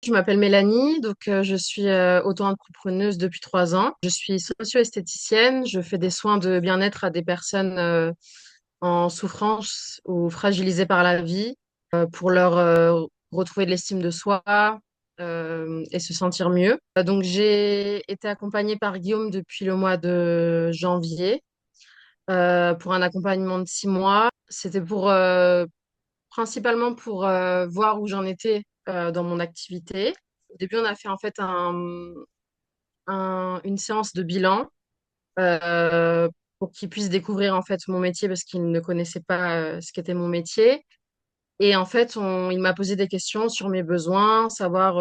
Je m'appelle Mélanie, donc je suis auto-entrepreneuse depuis 3 ans. Je suis socio-esthéticienne. Je fais des soins de bien-être à des personnes en souffrance ou fragilisées par la vie pour leur retrouver de l'estime de soi et se sentir mieux. Donc j'ai été accompagnée par Guillaume depuis le mois de janvier pour un accompagnement de 6 mois. C'était principalement pour voir où j'en étais dans mon activité. Au début, on a fait en fait une séance de bilan pour qu'il puisse découvrir en fait mon métier parce qu'il ne connaissait pas ce qu'était mon métier. Et en fait, il m'a posé des questions sur mes besoins, savoir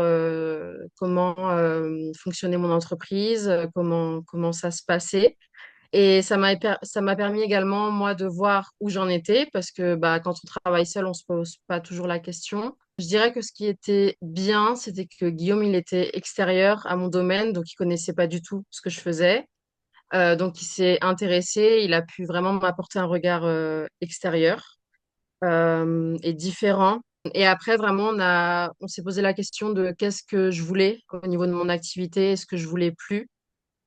comment fonctionnait mon entreprise, comment ça se passait. Et ça m'a permis également, moi, de voir où j'en étais, parce que bah, quand on travaille seul, on se pose pas toujours la question. Je dirais que ce qui était bien, c'était que Guillaume, il était extérieur à mon domaine, donc il connaissait pas du tout ce que je faisais. Donc il s'est intéressé, il a pu vraiment m'apporter un regard extérieur et différent. Et après, vraiment, on s'est posé la question de qu'est-ce que je voulais au niveau de mon activité, est-ce que je voulais plus.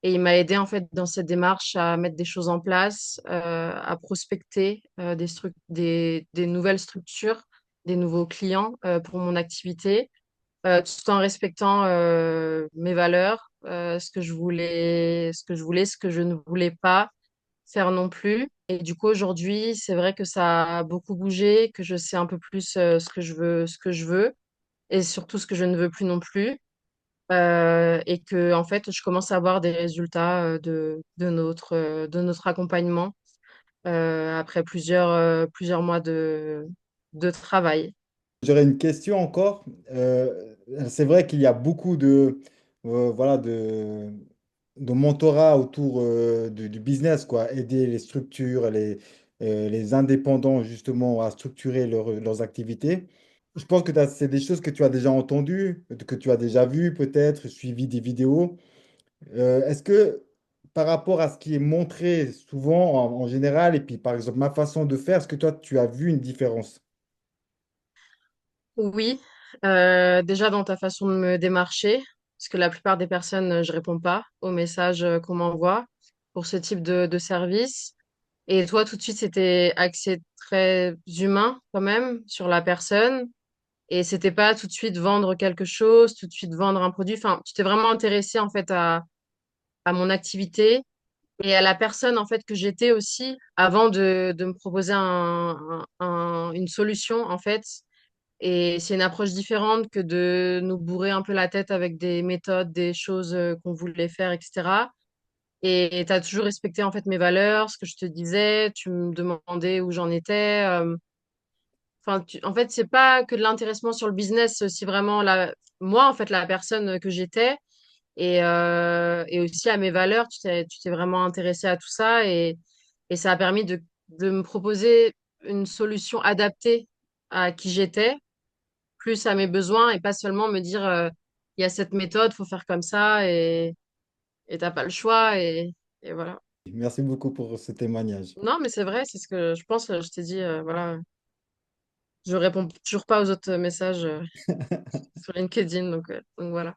Et il m'a aidé en fait dans cette démarche à mettre des choses en place, à prospecter des nouvelles structures, des nouveaux clients pour mon activité, tout en respectant mes valeurs, ce que je ne voulais pas faire non plus. Et du coup aujourd'hui, c'est vrai que ça a beaucoup bougé, que je sais un peu plus ce que je veux et surtout ce que je ne veux plus non plus et que en fait je commence à avoir des résultats de notre accompagnement après plusieurs mois de travail. J'aurais une question encore. C'est vrai qu'il y a beaucoup voilà, de mentorat autour du business, quoi. Aider les structures, les indépendants, justement, à structurer leurs activités. Je pense que c'est des choses que tu as déjà entendues, que tu as déjà vues, peut-être, suivi des vidéos. Est-ce que par rapport à ce qui est montré souvent en général, et puis par exemple ma façon de faire, est-ce que toi, tu as vu une différence? Oui, déjà dans ta façon de me démarcher, parce que la plupart des personnes, je réponds pas aux messages qu'on m'envoie pour ce type de service. Et toi, tout de suite, c'était axé très humain quand même sur la personne. Et c'était pas tout de suite vendre quelque chose, tout de suite vendre un produit. Enfin, tu t'es vraiment intéressé en fait à mon activité et à la personne en fait que j'étais aussi avant de me proposer une solution en fait. Et c'est une approche différente que de nous bourrer un peu la tête avec des méthodes, des choses qu'on voulait faire, etc. Et tu as toujours respecté en fait mes valeurs, ce que je te disais, tu me demandais où j'en étais. Enfin, en fait, c'est pas que de l'intéressement sur le business, c'est aussi vraiment moi en fait la personne que j'étais et aussi à mes valeurs. Tu t'es vraiment intéressé à tout ça et ça a permis de me proposer une solution adaptée à qui j'étais plus à mes besoins et pas seulement me dire il y a cette méthode, faut faire comme ça et t'as pas le choix et voilà. Merci beaucoup pour ce témoignage. Non, mais c'est vrai, c'est ce que je pense. Je t'ai dit, voilà, je réponds toujours pas aux autres messages sur LinkedIn, donc voilà.